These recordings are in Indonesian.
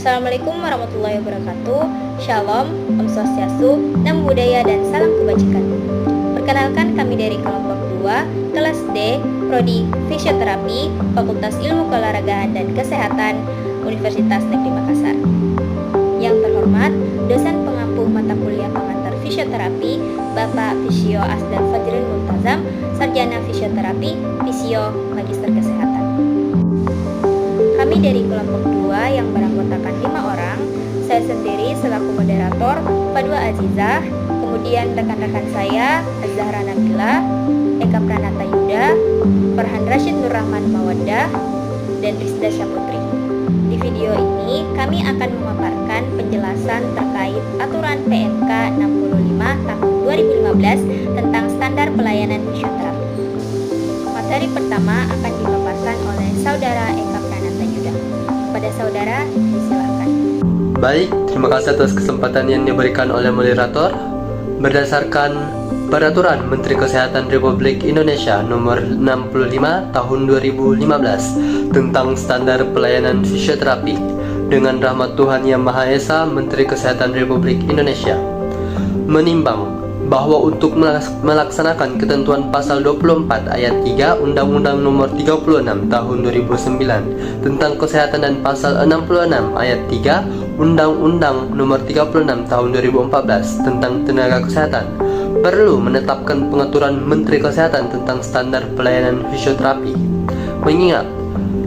Assalamualaikum warahmatullahi wabarakatuh. Shalom, Om Swastiastu, Namo Buddhaya, dan salam kebajikan. Perkenalkan, kami dari kelompok 2, kelas D, Prodi Fisioterapi, Fakultas Ilmu Keolahragaan dan Kesehatan, Universitas Negeri Makassar. Yang terhormat, dosen pengampu mata kuliah pengantar fisioterapi, Bapak Fisio Asdar Fajrin Multazam, Sarjana Fisioterapi, Fisio Magister Kesehatan. Kami dari kelompok 2 yang beranggotakan 5 orang, saya sendiri selaku moderator, Fadwa Azizah, kemudian rekan-rekan saya, Az-Zahra Nabila, Eka Pranata Yuda, Farhan Rashid Nur Rahman Mawaddah, dan Rizda Syaputri. Di video ini, kami akan memaparkan penjelasan terkait aturan PMK 65 tahun 2015 tentang standar pelayanan fisioterapi. Materi pertama akan dipaparkan oleh Saudara Eka Pranata Yuda. Pada saudara, disilakan. Baik, terima kasih atas kesempatan yang diberikan oleh moderator. Berdasarkan Peraturan Menteri Kesehatan Republik Indonesia Nomor 65 Tahun 2015 tentang Standar Pelayanan Fisioterapi, dengan rahmat Tuhan Yang Maha Esa, Menteri Kesehatan Republik Indonesia menimbang bahwa untuk melaksanakan ketentuan pasal 24 ayat 3 Undang-Undang Nomor 36 Tahun 2009 tentang Kesehatan dan pasal 66 ayat 3 Undang-Undang Nomor 36 Tahun 2014 tentang Tenaga Kesehatan, perlu menetapkan pengaturan Menteri Kesehatan tentang standar pelayanan fisioterapi. Mengingat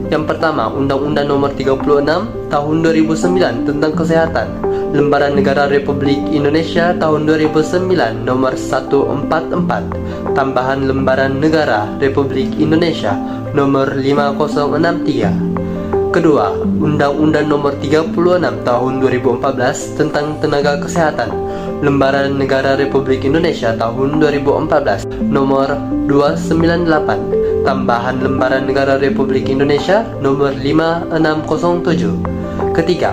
yang pertama, Undang-Undang Nomor 36 Tahun 2009 tentang Kesehatan, Lembaran Negara Republik Indonesia Tahun 2009 Nomor 144, tambahan Lembaran Negara Republik Indonesia Nomor 5063. Kedua, Undang-Undang Nomor 36 Tahun 2014 tentang Tenaga Kesehatan, Lembaran Negara Republik Indonesia Tahun 2014 Nomor 298, tambahan Lembaran Negara Republik Indonesia Nomor 5607. Ketiga,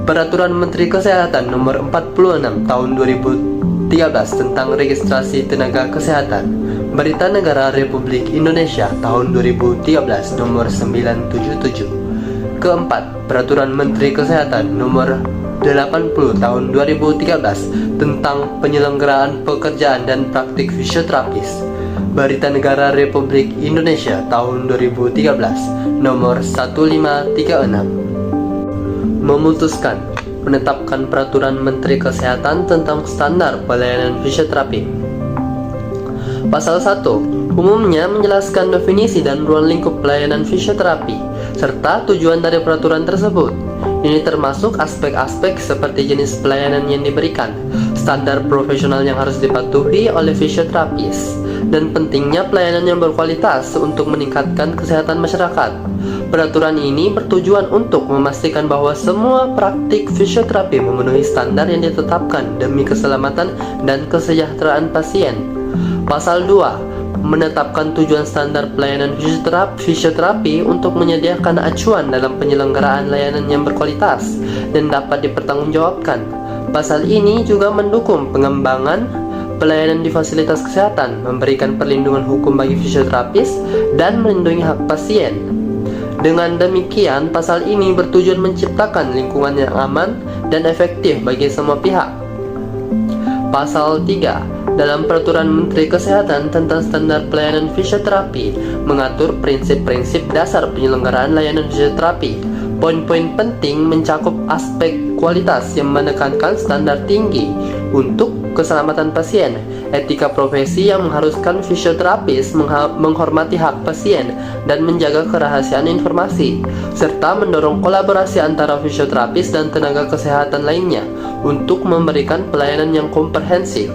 Peraturan Menteri Kesehatan Nomor 46 Tahun 2013 tentang Registrasi Tenaga Kesehatan, Berita Negara Republik Indonesia Tahun 2013 Nomor 977. Keempat, Peraturan Menteri Kesehatan Nomor 80 Tahun 2013 tentang Penyelenggaraan Pekerjaan dan Praktik Fisioterapis, Berita Negara Republik Indonesia Tahun 2013 Nomor 1536. Memutuskan menetapkan Peraturan Menteri Kesehatan tentang Standar Pelayanan Fisioterapi. Pasal 1 umumnya menjelaskan definisi dan ruang lingkup pelayanan fisioterapi serta tujuan dari peraturan tersebut. Ini termasuk aspek-aspek seperti jenis pelayanan yang diberikan, standar profesional yang harus dipatuhi oleh fisioterapis, dan pentingnya pelayanan yang berkualitas untuk meningkatkan kesehatan masyarakat. Peraturan ini bertujuan untuk memastikan bahwa semua praktik fisioterapi memenuhi standar yang ditetapkan demi keselamatan dan kesejahteraan pasien. Pasal 2 menetapkan tujuan standar pelayanan fisioterapi untuk menyediakan acuan dalam penyelenggaraan layanan yang berkualitas dan dapat dipertanggungjawabkan. Pasal ini juga mendukung pengembangan pelayanan di fasilitas kesehatan, memberikan perlindungan hukum bagi fisioterapis, dan melindungi hak pasien. Dengan demikian, pasal ini bertujuan menciptakan lingkungan yang aman dan efektif bagi semua pihak. Pasal 3 dalam Peraturan Menteri Kesehatan tentang Standar Pelayanan Fisioterapi mengatur prinsip-prinsip dasar penyelenggaraan layanan fisioterapi. Poin-poin penting mencakup aspek kualitas yang menekankan standar tinggi untuk keselamatan pasien, etika profesi yang mengharuskan fisioterapis menghormati hak pasien dan menjaga kerahasiaan informasi, serta mendorong kolaborasi antara fisioterapis dan tenaga kesehatan lainnya untuk memberikan pelayanan yang komprehensif.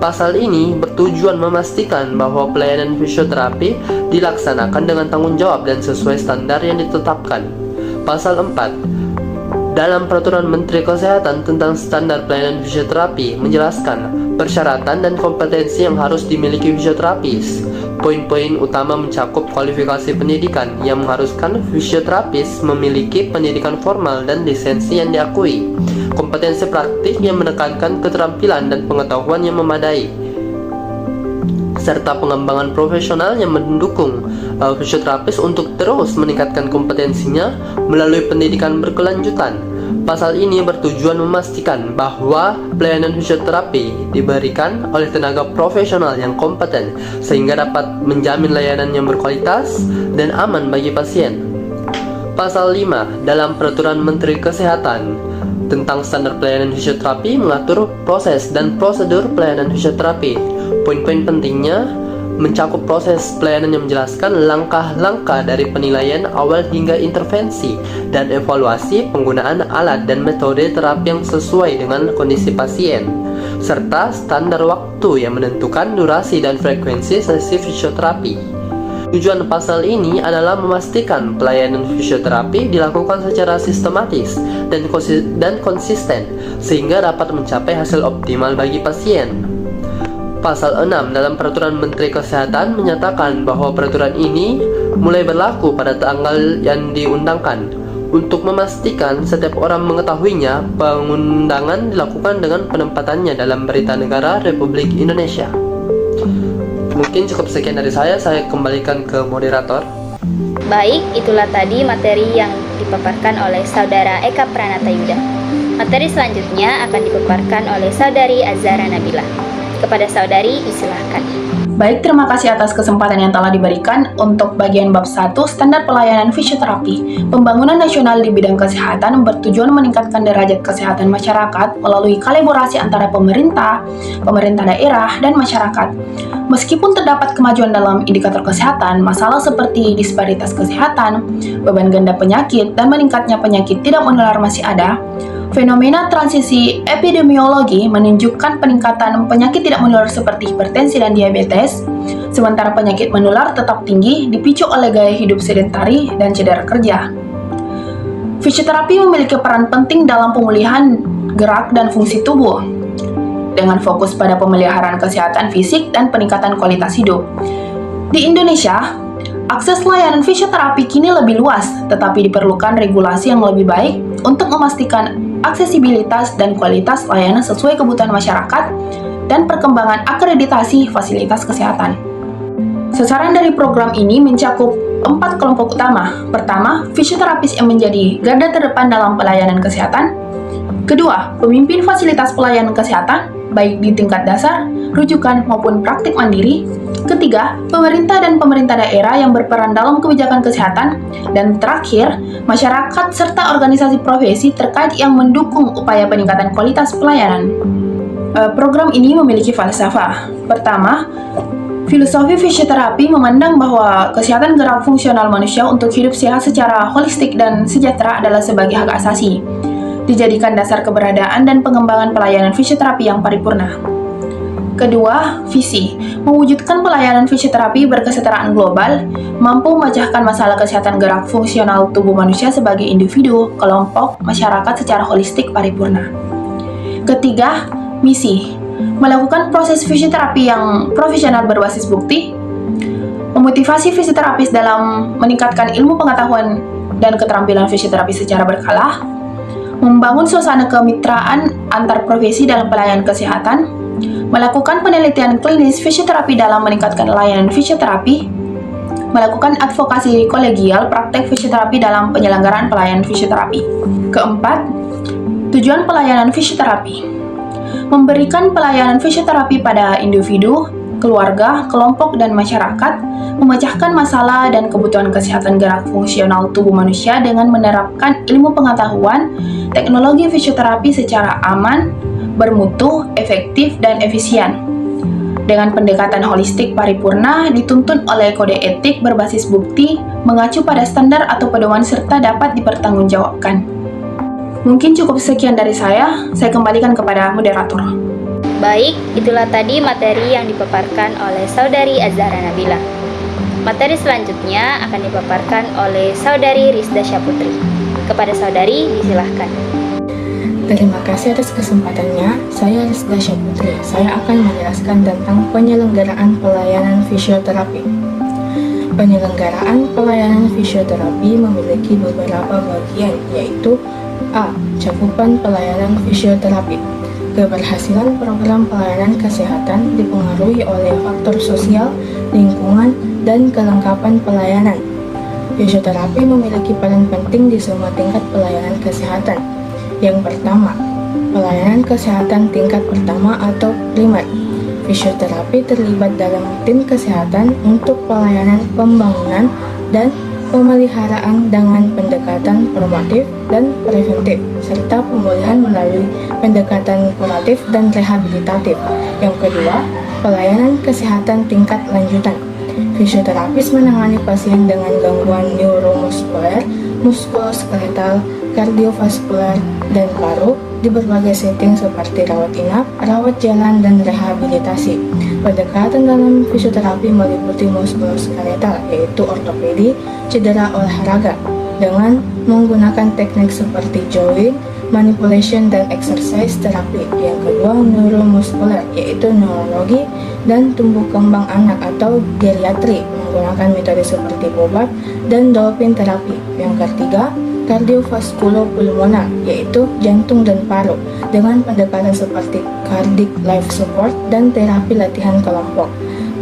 Pasal ini bertujuan memastikan bahwa pelayanan fisioterapi dilaksanakan dengan tanggung jawab dan sesuai standar yang ditetapkan. Pasal 4 dalam Peraturan Menteri Kesehatan tentang Standar Pelayanan Fisioterapi menjelaskan persyaratan dan kompetensi yang harus dimiliki fisioterapis. Poin-poin utama mencakup kualifikasi pendidikan yang mengharuskan fisioterapis memiliki pendidikan formal dan lisensi yang diakui, kompetensi praktik yang menekankan keterampilan dan pengetahuan yang memadai, serta pengembangan profesional yang mendukung fisioterapis untuk terus meningkatkan kompetensinya melalui pendidikan berkelanjutan. Pasal ini bertujuan memastikan bahwa pelayanan fisioterapi diberikan oleh tenaga profesional yang kompeten sehingga dapat menjamin layanan yang berkualitas dan aman bagi pasien. Pasal 5 dalam Peraturan Menteri Kesehatan tentang standar pelayanan fisioterapi mengatur proses dan prosedur pelayanan fisioterapi. Poin-poin pentingnya mencakup proses pelayanan yang menjelaskan langkah-langkah dari penilaian awal hingga intervensi dan evaluasi penggunaan alat dan metode terapi yang sesuai dengan kondisi pasien, serta standar waktu yang menentukan durasi dan frekuensi sesi fisioterapi. Tujuan pasal ini adalah memastikan pelayanan fisioterapi dilakukan secara sistematis dan konsisten sehingga dapat mencapai hasil optimal bagi pasien. Pasal 6 dalam Peraturan Menteri Kesehatan menyatakan bahwa peraturan ini mulai berlaku pada tanggal yang diundangkan. Untuk memastikan setiap orang mengetahuinya, pengundangan dilakukan dengan penempatannya dalam Berita Negara Republik Indonesia. Mungkin cukup sekian dari saya kembalikan ke moderator. Baik, itulah tadi materi yang dipaparkan oleh Saudara Eka Pranatayuda. Materi selanjutnya akan dipaparkan oleh Saudari Azhara Nabila. Kepada saudari, disilahkan. Baik, terima kasih atas kesempatan yang telah diberikan untuk bagian bab 1 Standar Pelayanan Fisioterapi. Pembangunan nasional di bidang kesehatan bertujuan meningkatkan derajat kesehatan masyarakat melalui kolaborasi antara pemerintah daerah, dan masyarakat. Meskipun terdapat kemajuan dalam indikator kesehatan, masalah seperti disparitas kesehatan, beban ganda penyakit, dan meningkatnya penyakit tidak menular masih ada. Fenomena transisi epidemiologi menunjukkan peningkatan penyakit tidak menular seperti hipertensi dan diabetes, sementara penyakit menular tetap tinggi dipicu oleh gaya hidup sedentari dan cedera kerja. Fisioterapi memiliki peran penting dalam pemulihan gerak dan fungsi tubuh, dengan fokus pada pemeliharaan kesehatan fisik dan peningkatan kualitas hidup. Di Indonesia, akses layanan fisioterapi kini lebih luas, tetapi diperlukan regulasi yang lebih baik untuk memastikan aksesibilitas dan kualitas layanan sesuai kebutuhan masyarakat dan perkembangan akreditasi fasilitas kesehatan. Sasaran dari program ini mencakup 4 kelompok utama. Pertama, fisioterapis yang menjadi garda terdepan dalam pelayanan kesehatan. Kedua, pemimpin fasilitas pelayanan kesehatan, baik di tingkat dasar, rujukan, maupun praktik mandiri. Ketiga, pemerintah dan pemerintah daerah yang berperan dalam kebijakan kesehatan. Dan terakhir, masyarakat serta organisasi profesi terkait yang mendukung upaya peningkatan kualitas pelayanan. Program ini memiliki falsafah. Pertama, filosofi fisioterapi memandang bahwa kesehatan gerak fungsional manusia untuk hidup sehat secara holistik dan sejahtera adalah sebagai hak asasi, dijadikan dasar keberadaan dan pengembangan pelayanan fisioterapi yang paripurna. Kedua, visi, mewujudkan pelayanan fisioterapi berkesetaraan global, mampu memecahkan masalah kesehatan gerak fungsional tubuh manusia sebagai individu, kelompok, masyarakat secara holistik paripurna. Ketiga, misi, melakukan proses fisioterapi yang profesional berbasis bukti, memotivasi fisioterapis dalam meningkatkan ilmu pengetahuan dan keterampilan fisioterapi secara berkala, membangun suasana kemitraan antar profesi dalam pelayanan kesehatan, melakukan penelitian klinis fisioterapi dalam meningkatkan layanan fisioterapi, melakukan advokasi kolegial praktek fisioterapi dalam penyelenggaraan pelayanan fisioterapi. Keempat, tujuan pelayanan fisioterapi, memberikan pelayanan fisioterapi pada individu, keluarga, kelompok, dan masyarakat, memecahkan masalah dan kebutuhan kesehatan gerak fungsional tubuh manusia dengan menerapkan ilmu pengetahuan, teknologi fisioterapi secara aman, bermutu, efektif, dan efisien. Dengan pendekatan holistik paripurna dituntun oleh kode etik berbasis bukti, mengacu pada standar atau pedoman serta dapat dipertanggungjawabkan. Mungkin cukup sekian dari saya kembalikan kepada moderator. Baik, itulah tadi materi yang dipaparkan oleh Saudari Azhara Nabila. Materi selanjutnya akan dipaparkan oleh Saudari Rizda Syaputri. Kepada saudari, disilahkan. Terima kasih atas kesempatannya. Saya Rizda Syaputri. Saya akan menjelaskan tentang penyelenggaraan pelayanan fisioterapi. Penyelenggaraan pelayanan fisioterapi memiliki beberapa bagian, yaitu A. Cakupan pelayanan fisioterapi. Keberhasilan program pelayanan kesehatan dipengaruhi oleh faktor sosial, lingkungan, dan kelengkapan pelayanan. Fisioterapi memiliki peran penting di semua tingkat pelayanan kesehatan. Yang pertama, pelayanan kesehatan tingkat pertama atau primer. Fisioterapi terlibat dalam tim kesehatan untuk pelayanan pembangunan dan pemeliharaan dengan pendekatan promotif dan preventif, serta pemulihan melalui pendekatan kuratif dan rehabilitatif. Yang kedua, pelayanan kesehatan tingkat lanjutan. Fisioterapis menangani pasien dengan gangguan neuromuskuler, muskuloskeletal, kardiovaskuler, dan paru di berbagai setting seperti rawat inap, rawat jalan, dan rehabilitasi. Pendekatan dalam fisioterapi meliputi muskuloskeletal, yaitu ortopedi, cedera olahraga, dengan menggunakan teknik seperti joint, manipulation, dan exercise terapi. Yang kedua, neuromuskuler, yaitu neurologi dan tumbuh kembang anak atau geriatri, menggunakan metode seperti bobat dan dolphin terapi. Yang ketiga, kardiovaskulopulmoner, yaitu jantung dan paru, dengan pendekatan seperti cardiac life support dan terapi latihan kelompok.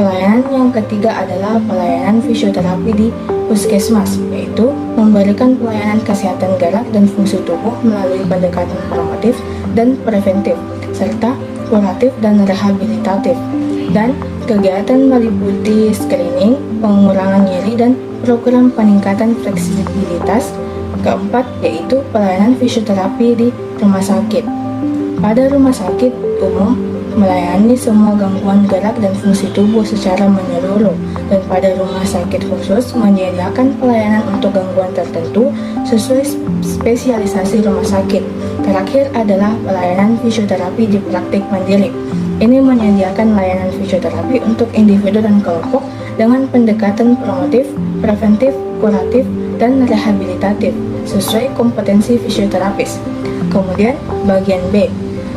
Pelayanan yang ketiga adalah pelayanan fisioterapi di puskesmas, yaitu memberikan pelayanan kesehatan gerak dan fungsi tubuh melalui pendekatan promotif dan preventif, serta kuratif dan rehabilitatif. Dan kegiatan meliputi screening, pengurangan nyeri, dan program peningkatan fleksibilitas. Keempat, yaitu pelayanan fisioterapi di rumah sakit. Pada rumah sakit umum, melayani semua gangguan gerak dan fungsi tubuh secara menyeluruh, dan pada rumah sakit khusus menyediakan pelayanan untuk gangguan tertentu sesuai spesialisasi rumah sakit. Terakhir adalah pelayanan fisioterapi di praktik mandiri. Ini menyediakan layanan fisioterapi untuk individu dan kelompok dengan pendekatan promotif, preventif, kuratif, dan rehabilitatif sesuai kompetensi fisioterapis. Kemudian bagian B,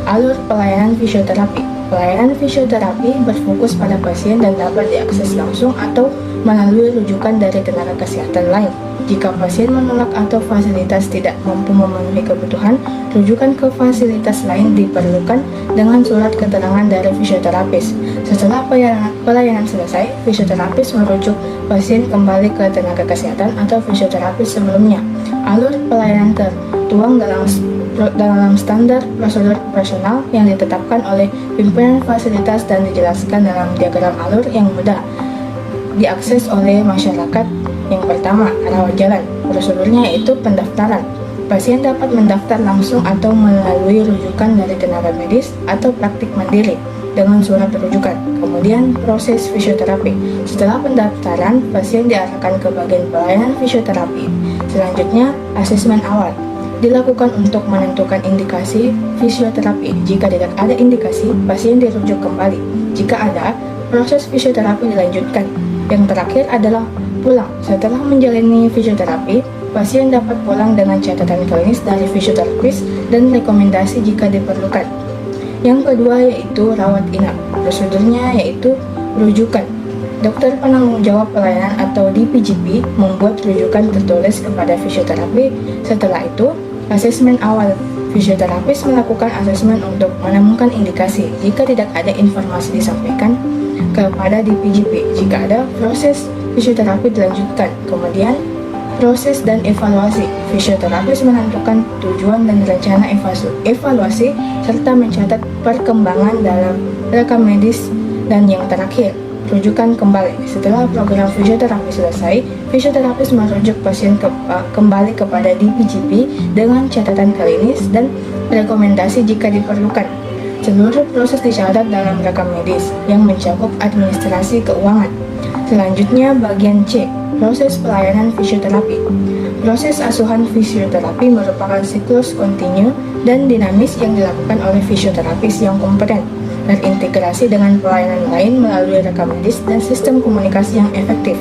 alur pelayanan fisioterapi. Pelayanan fisioterapi berfokus pada pasien dan dapat diakses langsung atau melalui rujukan dari tenaga kesehatan lain. Jika pasien menolak atau fasilitas tidak mampu memenuhi kebutuhan, rujukan ke fasilitas lain diperlukan dengan surat keterangan dari fisioterapis. Setelah pelayanan selesai, fisioterapis merujuk pasien kembali ke tenaga kesehatan atau fisioterapis sebelumnya. Alur pelayanan tertuang dalam standar prosedur operasional yang ditetapkan oleh pimpinan fasilitas dan dijelaskan dalam diagram alur yang mudah diakses oleh masyarakat. Yang pertama, rawat jalan. Prosedurnya yaitu pendaftaran. Pasien dapat mendaftar langsung atau melalui rujukan dari tenaga medis atau praktik mandiri dengan surat rujukan. Kemudian proses fisioterapi. Setelah pendaftaran, pasien diarahkan ke bagian pelayanan fisioterapi. Selanjutnya, asesmen awal dilakukan untuk menentukan indikasi fisioterapi. Jika tidak ada indikasi, pasien dirujuk kembali. Jika ada, proses fisioterapi dilanjutkan. Yang terakhir adalah pulang. Setelah menjalani fisioterapi, pasien dapat pulang dengan catatan klinis dari fisioterapis dan rekomendasi jika diperlukan. Yang kedua yaitu rawat inap. Prosedurnya yaitu rujukan. Dokter penanggung jawab pelayanan atau DPJP membuat rujukan tertulis kepada fisioterapi. Setelah itu, asesmen awal. Fisioterapis melakukan asesmen untuk menemukan indikasi. Jika tidak ada informasi disampaikan kepada DPJP. Jika ada, proses fisioterapi dilanjutkan. Kemudian, proses dan evaluasi. Fisioterapis menentukan tujuan dan rencana evaluasi serta mencatat perkembangan dalam rekam medis. Dan yang terakhir, rujukan kembali. Setelah program fisioterapi selesai, fisioterapis merujuk pasien kembali kepada DPJP dengan catatan klinis dan rekomendasi jika diperlukan. Seluruh proses dicatat dalam rekam medis yang mencakup administrasi keuangan. Selanjutnya bagian C, proses pelayanan fisioterapi. Proses asuhan fisioterapi merupakan siklus kontinu dan dinamis yang dilakukan oleh fisioterapis yang kompeten, terintegrasi dengan pelayanan lain melalui rekam medis dan sistem komunikasi yang efektif.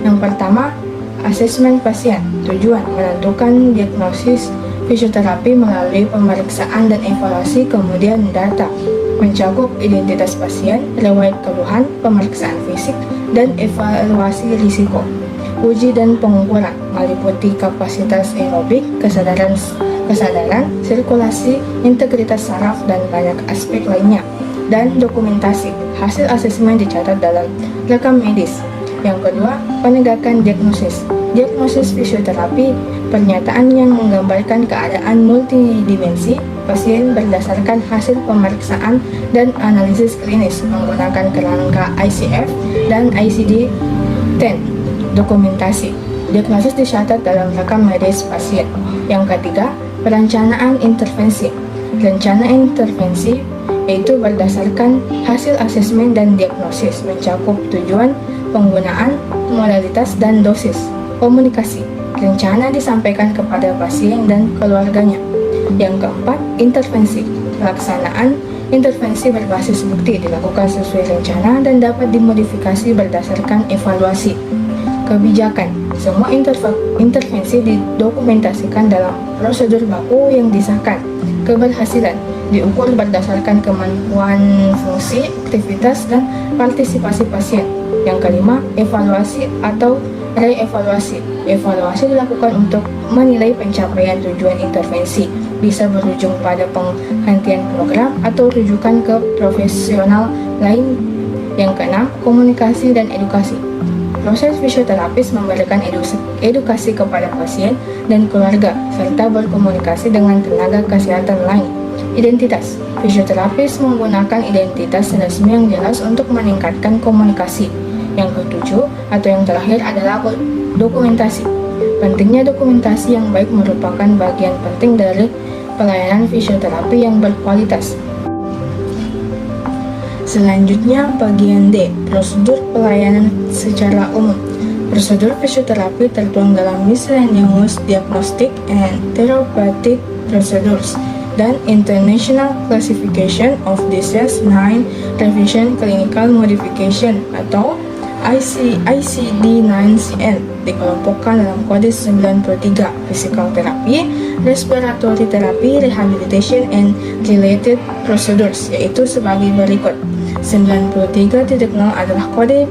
Yang pertama, asesmen pasien. Tujuan menentukan diagnosis fisioterapi melalui pemeriksaan dan evaluasi, kemudian data mencakup identitas pasien, riwayat keluhan, pemeriksaan fisik, dan evaluasi risiko. Uji dan pengukuran meliputi kapasitas aerobik, kesadaran, sirkulasi, integritas saraf, dan banyak aspek lainnya. Dan dokumentasi. Hasil asesmen dicatat dalam rekam medis. Yang kedua, penegakan diagnosis. Diagnosis fisioterapi, pernyataan yang menggambarkan keadaan multidimensi pasien berdasarkan hasil pemeriksaan dan analisis klinis menggunakan kerangka ICF dan ICD-10. Dokumentasi. Diagnosis dicatat dalam rekam medis pasien. Yang ketiga, perencanaan intervensi. Rencana intervensi yaitu berdasarkan hasil asesmen dan diagnosis mencakup tujuan, penggunaan, modalitas, dan dosis. Komunikasi. Rencana disampaikan kepada pasien dan keluarganya. Yang keempat, intervensi. Pelaksanaan intervensi berbasis bukti dilakukan sesuai rencana dan dapat dimodifikasi berdasarkan evaluasi. Kebijakan. Semua intervensi didokumentasikan dalam prosedur baku yang disahkan. Keberhasilan diukur berdasarkan kemampuan fungsi, aktivitas, dan partisipasi pasien. Yang kelima, evaluasi atau reevaluasi. Evaluasi dilakukan untuk menilai pencapaian tujuan intervensi, bisa berujung pada penghentian program atau rujukan ke profesional lain. Yang keenam, komunikasi dan edukasi. Proses fisioterapis memberikan edukasi kepada pasien dan keluarga, serta berkomunikasi dengan tenaga kesehatan lain. Identitas. Fisioterapis menggunakan identitas resmi yang jelas untuk meningkatkan komunikasi. Yang ketujuh, atau yang terakhir adalah dokumentasi. Pentingnya dokumentasi yang baik merupakan bagian penting dari pelayanan fisioterapi yang berkualitas. Selanjutnya, bagian D, prosedur pelayanan secara umum. Prosedur fisioterapi tertuang dalam Miscellaneous Diagnostic and Therapeutic Procedures dan International Classification of Disease 9 Revision Clinical Modification atau ICD-9-CN dikelompokkan dalam kode 93, Physical Therapy, Respiratory Therapy, Rehabilitation, and Related Procedures, yaitu sebagai berikut. 93.0 adalah kode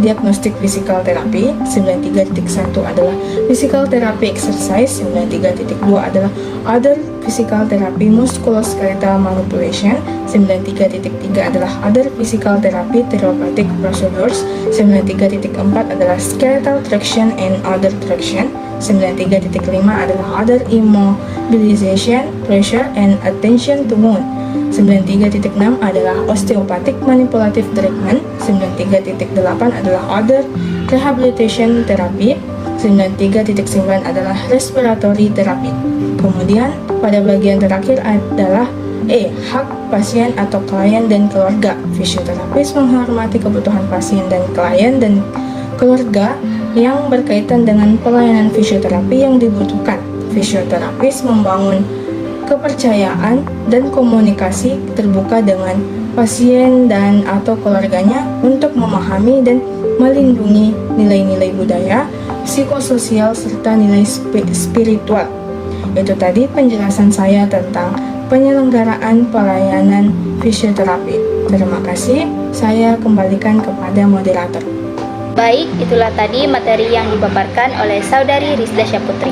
diagnostik physical therapy, 93.1 adalah physical therapy exercise, 93.2 adalah other physical therapy musculoskeletal manipulation, 93.3 adalah other physical therapy therapeutic procedures, 93.4 adalah skeletal traction and other traction, 93.5 adalah other immobilization, pressure, and attention to wound. 93.6 adalah osteopathic manipulative treatment, 93.8 adalah other rehabilitation therapy, 93.9 adalah respiratory therapy. Kemudian pada bagian terakhir adalah E, hak pasien atau klien dan keluarga. Fisioterapis menghormati kebutuhan pasien dan klien dan keluarga yang berkaitan dengan pelayanan fisioterapi yang dibutuhkan. Fisioterapis membangun kepercayaan dan komunikasi terbuka dengan pasien dan atau keluarganya untuk memahami dan melindungi nilai-nilai budaya, psikososial, serta nilai spiritual. Itu tadi penjelasan saya tentang penyelenggaraan pelayanan fisioterapi. Terima kasih, saya kembalikan kepada moderator. Baik, itulah tadi materi yang dipaparkan oleh Saudari Rizda Syaputri.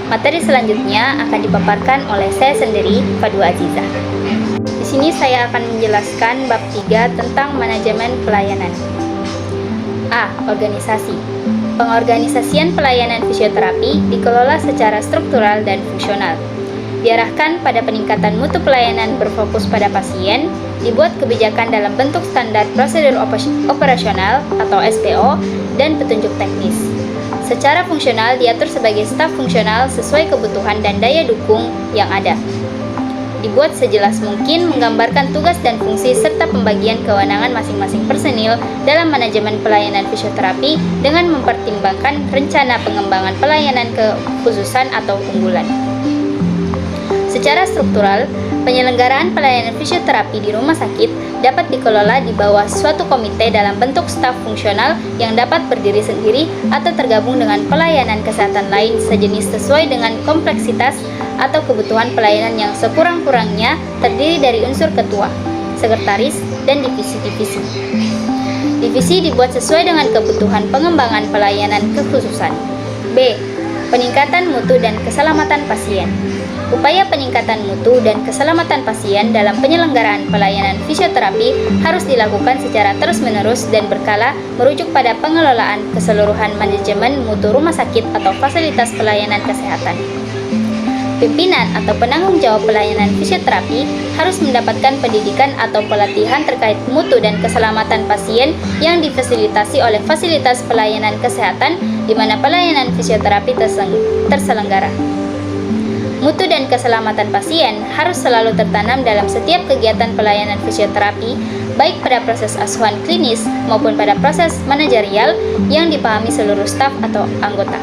Materi selanjutnya akan dipaparkan oleh saya sendiri, Fadwa Azizah. Di sini saya akan menjelaskan bab 3 tentang manajemen pelayanan. A. Organisasi. Pengorganisasian pelayanan fisioterapi dikelola secara struktural dan fungsional. Diarahkan pada peningkatan mutu pelayanan berfokus pada pasien, dibuat kebijakan dalam bentuk standar prosedur operasional atau SPO dan petunjuk teknis. Secara fungsional diatur sebagai staf fungsional sesuai kebutuhan dan daya dukung yang ada. Dibuat sejelas mungkin menggambarkan tugas dan fungsi serta pembagian kewenangan masing-masing personil dalam manajemen pelayanan fisioterapi dengan mempertimbangkan rencana pengembangan pelayanan kekhususan atau unggulan. Secara struktural, penyelenggaraan pelayanan fisioterapi di rumah sakit dapat dikelola di bawah suatu komite dalam bentuk staf fungsional yang dapat berdiri sendiri atau tergabung dengan pelayanan kesehatan lain sejenis sesuai dengan kompleksitas atau kebutuhan pelayanan yang sekurang-kurangnya terdiri dari unsur ketua, sekretaris, dan divisi-divisi. Divisi dibuat sesuai dengan kebutuhan pengembangan pelayanan kekhususan. B. Peningkatan mutu dan keselamatan pasien. Upaya peningkatan mutu dan keselamatan pasien dalam penyelenggaraan pelayanan fisioterapi harus dilakukan secara terus-menerus dan berkala, merujuk pada pengelolaan keseluruhan manajemen mutu rumah sakit atau fasilitas pelayanan kesehatan. Pimpinan atau penanggung jawab pelayanan fisioterapi harus mendapatkan pendidikan atau pelatihan terkait mutu dan keselamatan pasien yang difasilitasi oleh fasilitas pelayanan kesehatan di mana pelayanan fisioterapi terselenggara. Mutu dan keselamatan pasien harus selalu tertanam dalam setiap kegiatan pelayanan fisioterapi, baik pada proses asuhan klinis maupun pada proses manajerial yang dipahami seluruh staf atau anggota.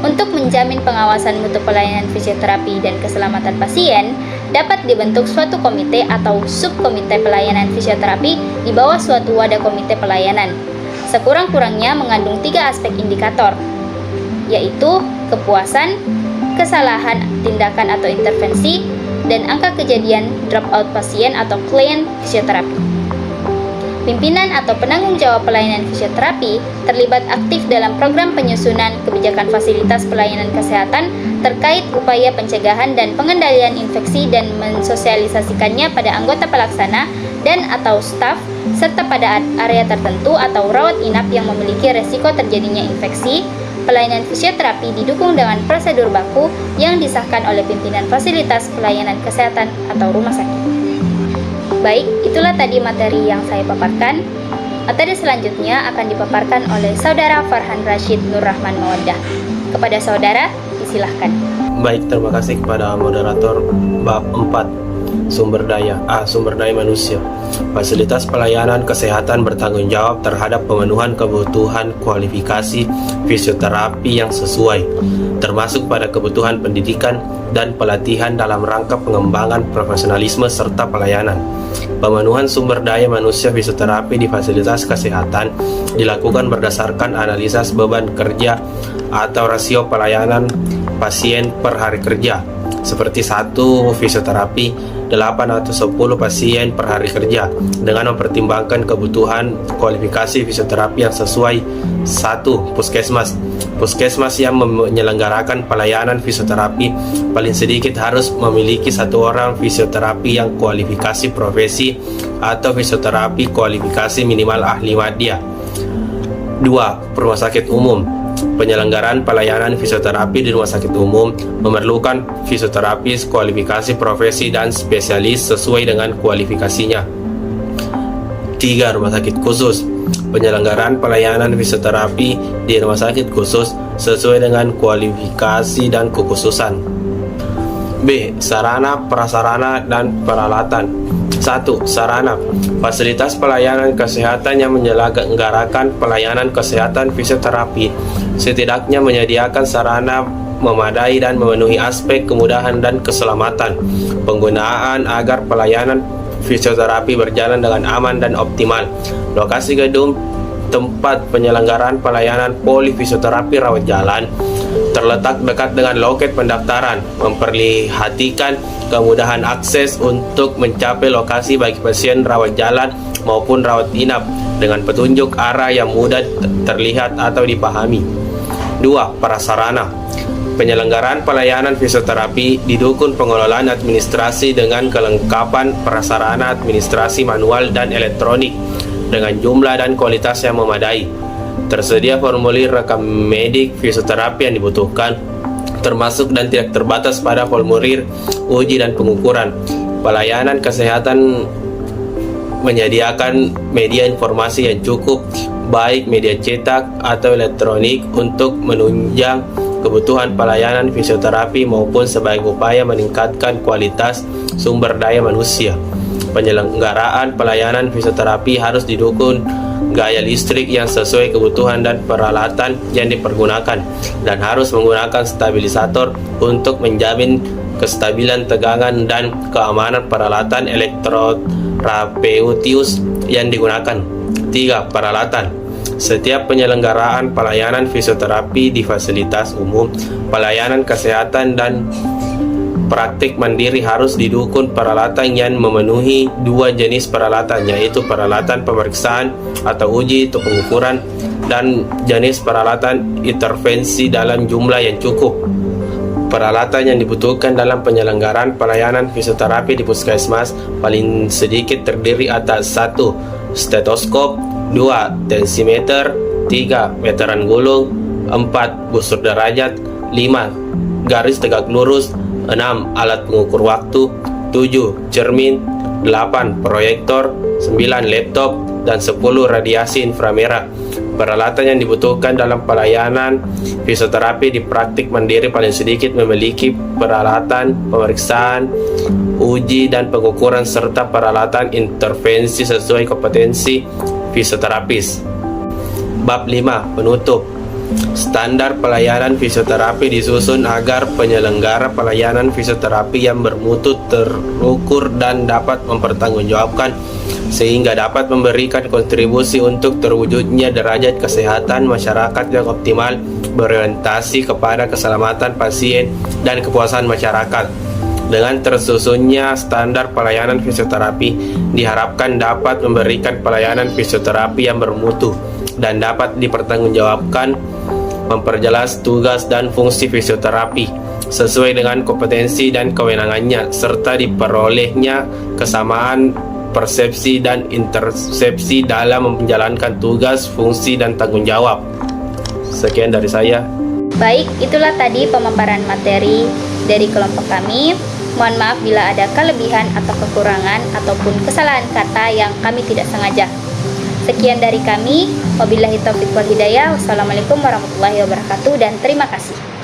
Untuk menjamin pengawasan mutu pelayanan fisioterapi dan keselamatan pasien, dapat dibentuk suatu komite atau subkomite pelayanan fisioterapi di bawah suatu wadah komite pelayanan. Sekurang-kurangnya mengandung 3 aspek indikator, yaitu kepuasan, kesalahan tindakan atau intervensi, dan angka kejadian dropout pasien atau klien fisioterapi. Pimpinan atau penanggung jawab pelayanan fisioterapi terlibat aktif dalam program penyusunan kebijakan fasilitas pelayanan kesehatan terkait upaya pencegahan dan pengendalian infeksi dan mensosialisasikannya pada anggota pelaksana dan atau staf, serta pada area tertentu atau rawat inap yang memiliki resiko terjadinya infeksi. Pelayanan fisioterapi didukung dengan prosedur baku yang disahkan oleh pimpinan fasilitas pelayanan kesehatan atau rumah sakit. Baik, itulah tadi materi yang saya paparkan. Materi selanjutnya akan dipaparkan oleh Saudara Farhan Rashid Nur Rahman Mawaddah. Kepada saudara, disilahkan. Baik, terima kasih kepada moderator bab 4. Sumber daya manusia. Fasilitas pelayanan kesehatan bertanggung jawab terhadap pemenuhan kebutuhan kualifikasi fisioterapi yang sesuai, termasuk pada kebutuhan pendidikan dan pelatihan dalam rangka pengembangan profesionalisme serta pelayanan. Pemenuhan sumber daya manusia fisioterapi di fasilitas kesehatan dilakukan berdasarkan analisis beban kerja atau rasio pelayanan pasien per hari kerja, seperti 1 fisioterapi 8 atau 10 pasien per hari kerja, dengan mempertimbangkan kebutuhan kualifikasi fisioterapi yang sesuai. 1. Puskesmas yang menyelenggarakan pelayanan fisioterapi paling sedikit harus memiliki 1 orang fisioterapi yang kualifikasi profesi atau fisioterapi kualifikasi minimal ahli madya. 2. Rumah sakit umum. Penyelenggaraan pelayanan fisioterapi di rumah sakit umum memerlukan fisioterapis kualifikasi profesi dan spesialis sesuai dengan kualifikasinya. 3. Rumah sakit khusus. Penyelenggaraan pelayanan fisioterapi di rumah sakit khusus sesuai dengan kualifikasi dan kekhususan. B. Sarana, prasarana, dan peralatan. 1. Sarana. Fasilitas pelayanan kesehatan yang menyelenggarakan pelayanan kesehatan fisioterapi setidaknya menyediakan sarana memadai dan memenuhi aspek kemudahan dan keselamatan penggunaan agar pelayanan fisioterapi berjalan dengan aman dan optimal. Lokasi gedung tempat penyelenggaraan pelayanan polifisioterapi rawat jalan terletak dekat dengan loket pendaftaran, memperlihatkan kemudahan akses untuk mencapai lokasi bagi pasien rawat jalan maupun rawat inap dengan petunjuk arah yang mudah terlihat atau dipahami. 2. Prasarana. Penyelenggaraan pelayanan fisioterapi didukung pengelolaan administrasi dengan kelengkapan prasarana administrasi manual dan elektronik dengan jumlah dan kualitas yang memadai. Tersedia formulir rekam medik fisioterapi yang dibutuhkan, termasuk dan tidak terbatas pada formulir uji dan pengukuran. Pelayanan kesehatan menyediakan media informasi yang cukup, baik media cetak atau elektronik, untuk menunjang kebutuhan pelayanan fisioterapi maupun sebagai upaya meningkatkan kualitas sumber daya manusia. Penyelenggaraan pelayanan fisioterapi harus didukung gaya listrik yang sesuai kebutuhan dan peralatan yang dipergunakan, dan harus menggunakan stabilisator untuk menjamin kestabilan tegangan dan keamanan peralatan elektroterapeutis yang digunakan. 3. Peralatan. Setiap penyelenggaraan pelayanan fisioterapi di fasilitas umum, pelayanan kesehatan, dan praktik mandiri harus didukung peralatan yang memenuhi 2 jenis peralatan, yaitu peralatan pemeriksaan atau uji untuk pengukuran dan jenis peralatan intervensi dalam jumlah yang cukup. Peralatan yang dibutuhkan dalam penyelenggaraan pelayanan fisioterapi di puskesmas paling sedikit terdiri atas 1. Stetoskop, 2. Tensimeter, 3. Meteran gulung, 4. Busur derajat, 5. Garis tegak lurus, 6. Alat pengukur waktu, 7. Cermin, 8. Proyektor, 9. Laptop, dan 10. Radiasi inframerah. Peralatan yang dibutuhkan dalam pelayanan fisioterapi di praktik mandiri paling sedikit memiliki peralatan pemeriksaan, uji dan pengukuran serta peralatan intervensi sesuai kompetensi fisioterapis. Bab 5. Penutup. Standar pelayanan fisioterapi disusun agar penyelenggara pelayanan fisioterapi yang bermutu terukur dan dapat mempertanggungjawabkan sehingga dapat memberikan kontribusi untuk terwujudnya derajat kesehatan masyarakat yang optimal berorientasi kepada keselamatan pasien dan kepuasan masyarakat. Dengan tersusunnya standar pelayanan fisioterapi diharapkan dapat memberikan pelayanan fisioterapi yang bermutu dan dapat dipertanggungjawabkan, memperjelas tugas dan fungsi fisioterapi sesuai dengan kompetensi dan kewenangannya, serta diperolehnya kesamaan persepsi dan intersepsi dalam menjalankan tugas, fungsi, dan tanggung jawab. Sekian dari saya. Baik, itulah tadi pemaparan materi dari kelompok kami. Mohon maaf bila ada kelebihan atau kekurangan ataupun kesalahan kata yang kami tidak sengaja. Sekian dari kami. Wabillahi taufiq wal hidayah. Wassalamualaikum warahmatullahi wabarakatuh dan terima kasih.